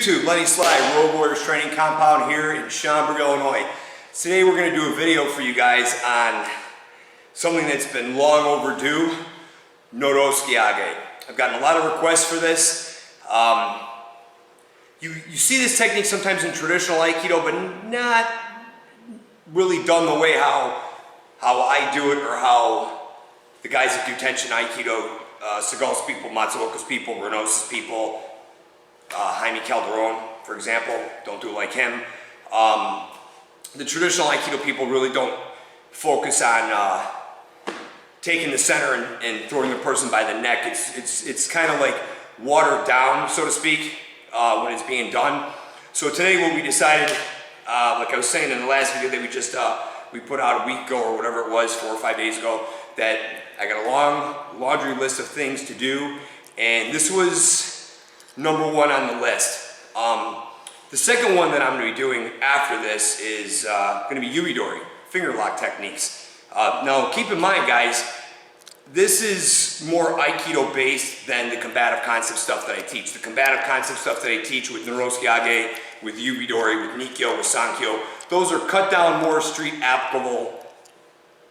YouTube, Lenny Sly, Road Warriors Training Compound here in Schaumburg, Illinois. Today we're going to do a video for you guys on something that's been long overdue, Nodotsukiage. I've gotten a lot of requests for this. You see this technique sometimes in traditional Aikido, but not really done the way how I do it or how the guys that do TenShin Aikido, Segal's people, Matsuoka's people, Renosa's people, Jaime Calderon, for example, don't do it like him. The traditional Aikido people really don't focus on taking the center and throwing the person by the neck. It's kind of like watered down, so to speak, when it's being done. So today what we decided, like I was saying in the last video that we just we put out a week ago or whatever it was, 4 or 5 days ago, that I got a long laundry list of things to do, and this was #1 on the list. The second one that I'm going to be doing after this is going to be Yubidori, finger lock techniques. Now keep in mind, guys, this is more Aikido based than the combative concept stuff that I teach. The combative concept stuff that I teach with Nodotsukiage, with Yubidori, with Nikkyo, with Sankyo, those are cut down, more street applicable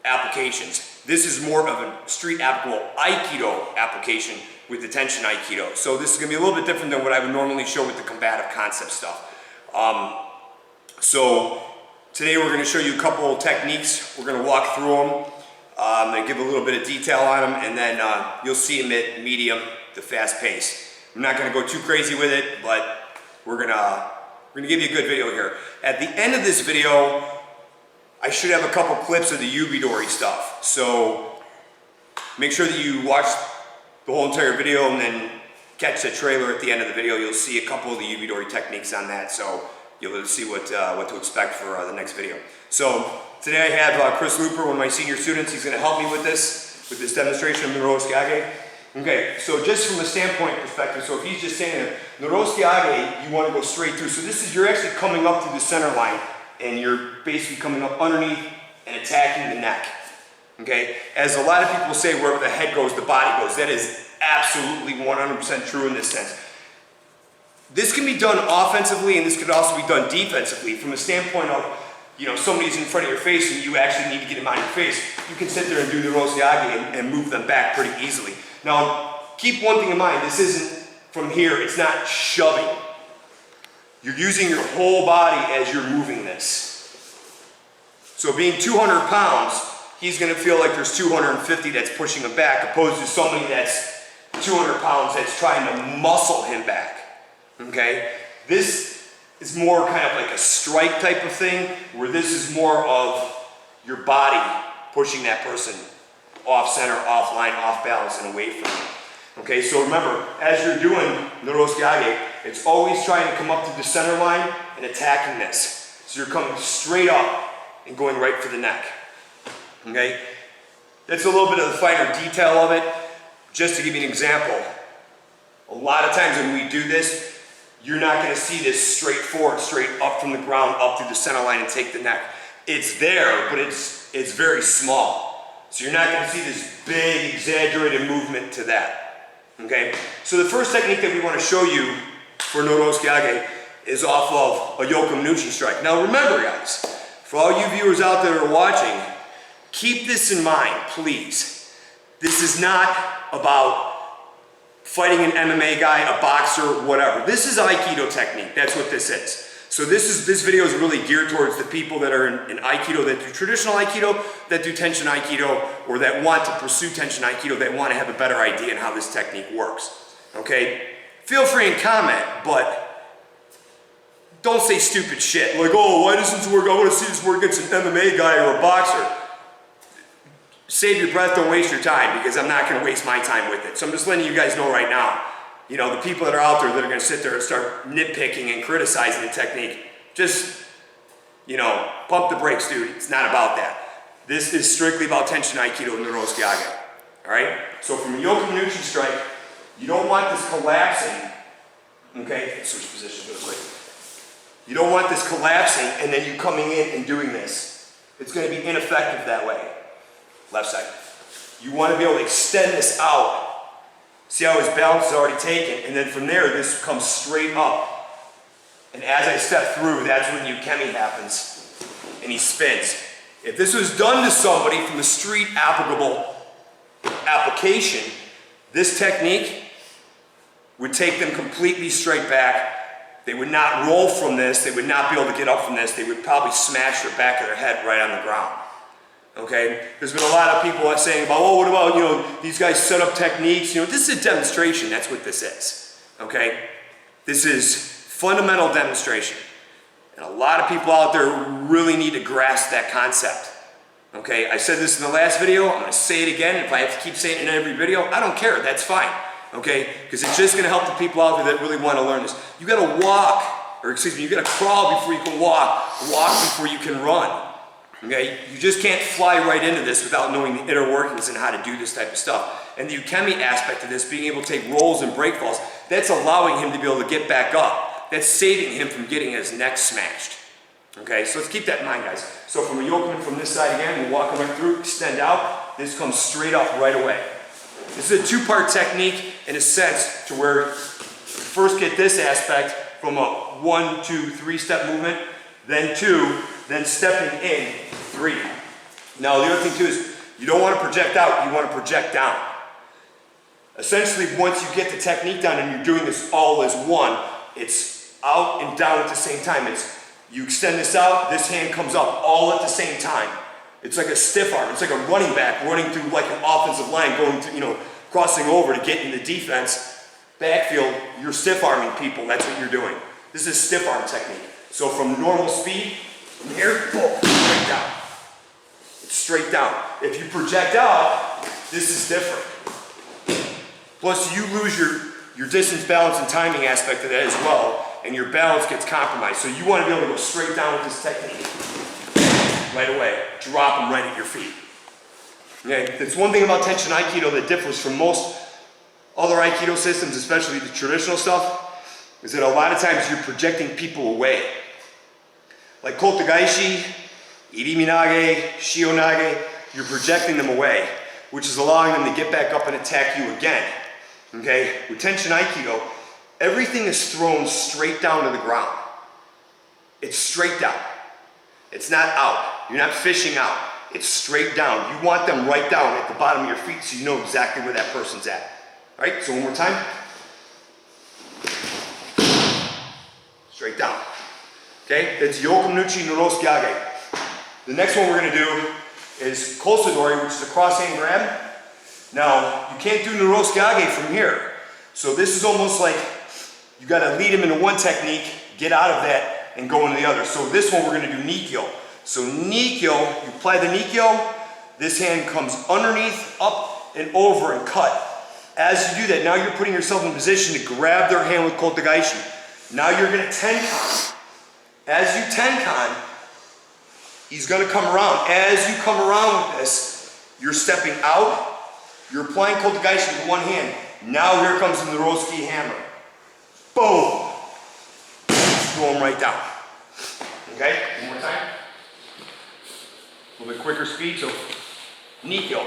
applications. This is more of a street applicable Aikido application with the TenShin Aikido. So this is going to be a little bit different than what I would normally show with the combative concept stuff. So today we're going to show you a couple of techniques. We're going to walk through them. I'm going to give a little bit of detail on them, and then you'll see them at medium to fast pace. I'm not going to go too crazy with it, but we're going to give you a good video here. At the end of this video, I should have a couple clips of the Yubidori stuff. So make sure that you watch the whole entire video and then catch the trailer at the end of the video. You'll see a couple of the Yubidori techniques on that, so you'll see what to expect for the next video. So today I have Chris Looper, one of my senior students. He's going to help me with this demonstration of Nodotsukiage. Okay, so just from a standpoint perspective, so if he's just saying that Nodotsukiage, you want to go straight through. So this is, you're actually coming up through the center line, and you're basically coming up underneath and attacking the neck. Okay, as a lot of people say, wherever the head goes, the body goes. That is absolutely 100% true in this sense. This can be done offensively, and this could also be done defensively. From a standpoint of, you know, somebody's in front of your face and you actually need to get them out of your face, you can sit there and do the Nodotsukiage and move them back pretty easily. Now, keep one thing in mind, this isn't from here, it's not shoving. You're using your whole body as you're moving this. So being 200 pounds, he's going to feel like there's 250 that's pushing him back, opposed to somebody that's 200 pounds that's trying to muscle him back. Okay? This is more kind of like a strike type of thing, where this is more of your body pushing that person off center, off line, off balance, and away from you. Okay, so remember, as you're doing Nodotsukiage, it's always trying to come up to the center line and attacking this. So you're coming straight up and going right for the neck. Okay, that's a little bit of the finer detail of it. Just to give you an example, a lot of times when we do this, you're not going to see this straight forward, straight up from the ground, up through the center line and take the neck. It's there, but it's very small. So you're not going to see this big, exaggerated movement to that. Okay, so the first technique that we want to show you for Nodotsukiage is off of a Yokomunuchi strike. Now remember, guys, for all you viewers out there that are watching, keep this in mind, please. This is not about fighting an MMA guy, a boxer, whatever. This is Aikido technique. That's what this is. So this video is really geared towards the people that are in Aikido, that do traditional Aikido, that do TenShin Aikido, or that want to pursue TenShin Aikido, that want to have a better idea on how this technique works. Okay? Feel free and comment, but don't say stupid shit. Like, oh, why doesn't this work? I want to see this work against an MMA guy or a boxer. Save your breath, don't waste your time, because I'm not going to waste my time with it. So I'm just letting you guys know right now, you know, the people that are out there that are going to sit there and start nitpicking and criticizing the technique, just, you know, pump the brakes, dude. It's not about that. This is strictly about TenShin Aikido and Nodotsukiage. All right? So from a Yokomunuchi strike, you don't want this collapsing. Okay? Let's switch positions real quick. You don't want this collapsing and then you coming in and doing this. It's going to be ineffective that way. Left side. You want to be able to extend this out. See how his balance is already taken, and then from there this comes straight up And as I step through, that's when Ukemi happens, and he spins. If this was done to somebody from the street application, this technique would take them completely straight back. They would not roll from this. They would not be able to get up from this. They would probably smash the back of their head right on the ground. Okay? There's been a lot of people saying about, oh, what about, you know, these guys set up techniques. You know, this is a demonstration. That's what this is. Okay? This is fundamental demonstration. And a lot of people out there really need to grasp that concept. Okay? I said this in the last video. I'm going to say it again. If I have to keep saying it in every video, I don't care. That's fine. Okay? Because it's just going to help the people out there that really want to learn this. You got to walk, or excuse me, you got to crawl before you can walk before you can run. Okay? You just can't fly right into this without knowing the inner workings and how to do this type of stuff. And the Ukemi aspect of this, being able to take rolls and break falls, that's allowing him to be able to get back up. That's saving him from getting his neck smashed. Okay? So let's keep that in mind, guys. So from a yokeman from this side again, we'll walk right through, extend out. This comes straight up right away. This is a two-part technique in a sense to where you first get this aspect from a 1, 2, 3 step movement, then 2, then stepping in 3. Now the other thing too is you don't want to project out, you want to project down. Essentially once you get the technique down and you're doing this all as one, it's out and down at the same time. It's you extend this out, this hand comes up all at the same time. It's like a stiff arm. It's like a running back running through like an offensive line, going to, you know, crossing over to get in the defense. Backfield, you're stiff arming people. That's what you're doing. This is stiff arm technique. So from normal speed, from here, boom, straight down. It's straight down. If you project out, this is different. Plus you lose your distance, balance, and timing aspect of that as well, and your balance gets compromised. So you want to be able to go straight down with this technique. Right away, drop them right at your feet. Okay, that's one thing about TenShin Aikido that differs from most other Aikido systems, especially the traditional stuff, is that a lot of times you're projecting people away. Like Kotagaishi, irimi nage, shio nage, you're projecting them away, which is allowing them to get back up and attack you again. Okay, with TenShin Aikido, everything is thrown straight down to the ground. It's straight down. It's not out. You're not fishing out. It's straight down. You want them right down at the bottom of your feet so you know exactly where that person's at. All right, so one more time. Straight down. Okay, that's Yokonuchi Nodotsukiage. The next one we're going to do is Kosadori, which is a cross hand grab. Now, you can't do Nodotsukiage from here. So this is almost like you got to lead him into one technique, get out of that, and go into the other. So this one we're going to do Nikyo. So Nikyo, you apply the Nikyo, this hand comes underneath, up, and over and cut. As you do that, now you're putting yourself in position to grab their hand with Kotagaishi. Now you're going to Tenkan. As you Tenkan, he's going to come around. As you come around with this, you're stepping out, you're applying Kotagaishi with one hand. Now here comes the Nodotsuki hammer. Boom! Throw him right down. Okay, one more time. A little bit quicker speed, so Nikyo,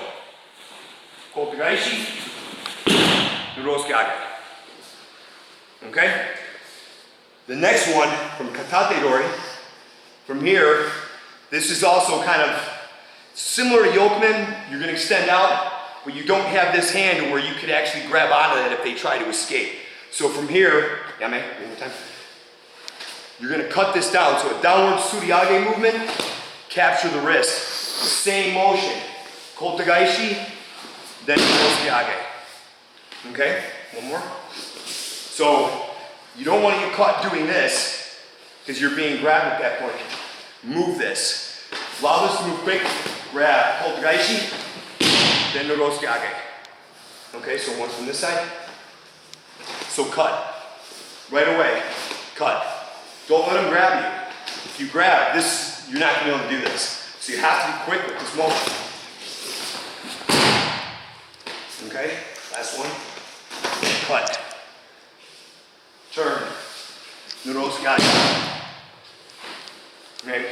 Kotagaishi, Nodotsukiage. Okay? The next one, from Katate Dori, from here, this is also kind of similar to Yokeman. You're going to extend out, but you don't have this hand where you could actually grab onto that if they try to escape. So from here, Yame, one more time. You're going to cut this down. So a downward Suriage movement, capture the wrist. Same motion. Kotagaishi, then Nodotsukiage. Okay? One more. So you don't want to get caught doing this because you're being grabbed at that point. Move this. Allow this to move quick. Grab Kotagaishi, then Nodotsukiage. Okay, so one from this side. So cut. Right away. Cut. Don't let him grab you. If you grab, this, you're not going to be able to do this. So you have to be quick with this motion. Okay, last one. Cut. Turn. Nodotsukiage. Okay.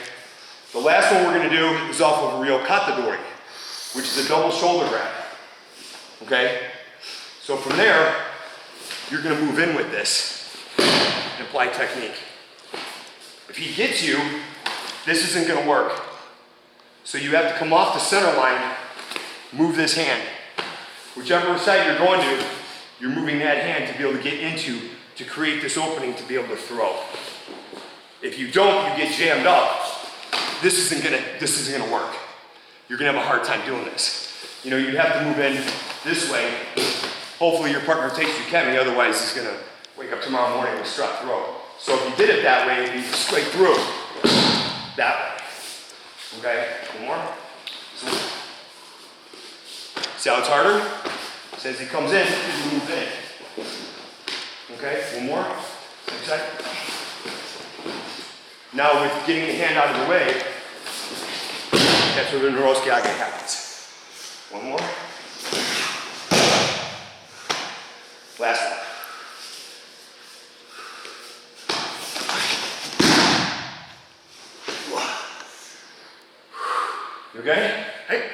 The last one we're going to do is off of Ryokatadori, which is a double shoulder grab. Okay? So from there, you're going to move in with this and apply technique. If he gets you, this isn't gonna work. So you have to come off the center line, move this hand. Whichever side you're going to, you're moving that hand to be able to get into, to create this opening to be able to throw. If you don't, you get jammed up. This isn't gonna work. You're gonna have a hard time doing this. You know, you'd have to move in this way. Hopefully your partner takes you kemi, otherwise he's gonna wake up tomorrow morning with a strep throat. So if you did it that way, it'd be straight through. That way. Okay, one more. So, see how it's harder? So as he comes in, he moves in. Okay, one more. Same side. Now with getting the hand out of the way, that's where the Nodotsukiage happens. One more. Last one. You okay? Hey.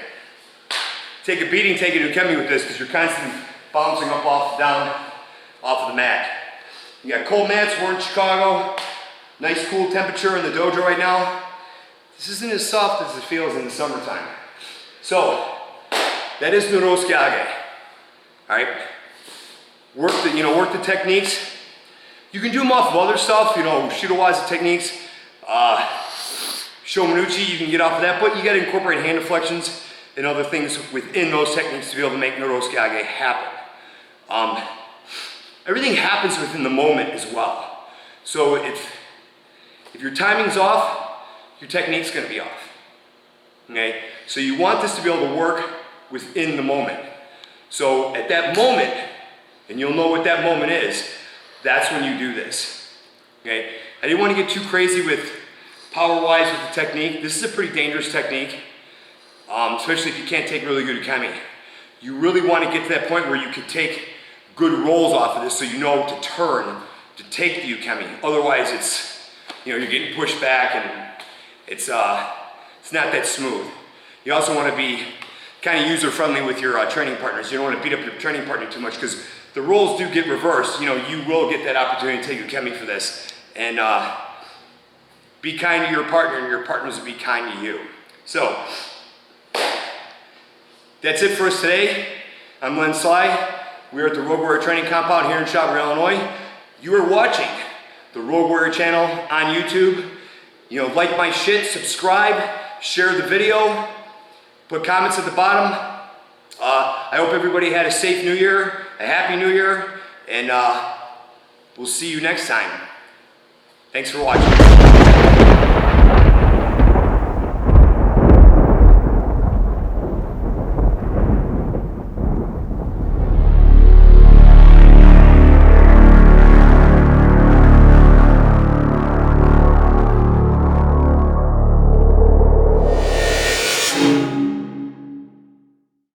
Take a beating, take a ukemi with this because you're constantly bouncing up, off, down, off of the mat. You got cold mats, we're in Chicago. Nice cool temperature in the dojo right now. This isn't as soft as it feels in the summertime. So, that is Nodotsukiage. Alright? Work the techniques. You can do them off of other stuff, you know, Shidowaza techniques. Shomanuchi, you can get off of that, but you gotta incorporate hand deflections and other things within those techniques to be able to make Nodotsukiage happen. Everything happens within the moment as well. So if your timing's off, your technique's gonna be off. Okay? So you want this to be able to work within the moment. So at that moment, and you'll know what that moment is, that's when you do this. Okay? I didn't want to get too crazy with power-wise with the technique. This is a pretty dangerous technique, especially if you can't take really good ukemi. You really want to get to that point where you can take good rolls off of this so you know to turn, to take the ukemi. Otherwise it's, you know, you're getting pushed back and it's not that smooth. You also want to be kind of user-friendly with your training partners. You don't want to beat up your training partner too much because the roles do get reversed. You know, you will get that opportunity to take ukemi for this. And be kind to your partner and your partners will be kind to you. So, that's it for us today. I'm Lenny Sly. We're at the Road Warrior Training Compound here in Chauvin, Illinois. You are watching the Road Warrior channel on YouTube. You know, like my shit, subscribe, share the video, put comments at the bottom. I hope everybody had a safe New Year, a happy New Year, and we'll see you next time. Thanks for watching.